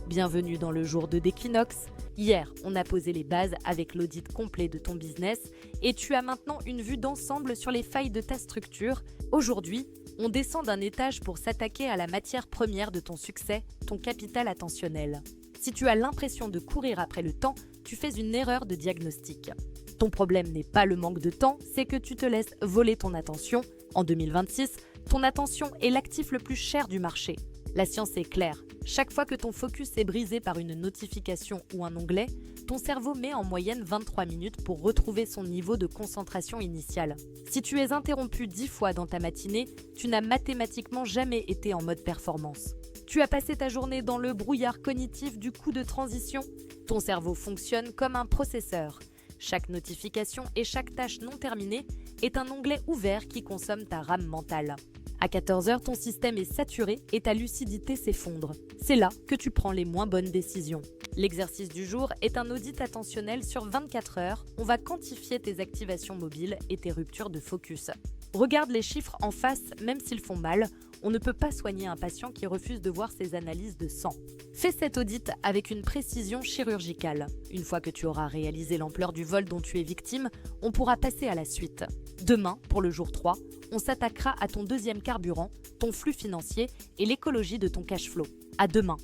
Bienvenue dans le jour de d'équinoxe. Hier, on a posé les bases avec l'audit complet de ton business et tu as maintenant une vue d'ensemble sur les failles de ta structure. Aujourd'hui, on descend d'un étage pour s'attaquer à la matière première de ton succès, ton capital attentionnel. Si tu as l'impression de courir après le temps, tu fais une erreur de diagnostic. Ton problème n'est pas le manque de temps, c'est que tu te laisses voler ton attention. En 2026, ton attention est l'actif le plus cher du marché. La science est claire. Chaque fois que ton focus est brisé par une notification ou un onglet, ton cerveau met en moyenne 23 minutes pour retrouver son niveau de concentration initial. Si tu es interrompu 10 fois dans ta matinée, tu n'as mathématiquement jamais été en mode performance. Tu as passé ta journée dans le brouillard cognitif du coup de transition. Ton cerveau fonctionne comme un processeur. Chaque notification et chaque tâche non terminée est un onglet ouvert qui consomme ta RAM mentale. À 14h, ton système est saturé et ta lucidité s'effondre. C'est là que tu prends les moins bonnes décisions. L'exercice du jour est un audit attentionnel sur 24 heures. On va quantifier tes activations mobiles et tes ruptures de focus. Regarde les chiffres en face, même s'ils font mal. On ne peut pas soigner un patient qui refuse de voir ses analyses de sang. Fais cet audit avec une précision chirurgicale. Une fois que tu auras réalisé l'ampleur du vol dont tu es victime, on pourra passer à la suite. Demain, pour le jour 3, on s'attaquera à ton deuxième carburant, ton flux financier et l'écologie de ton cash flow. À demain!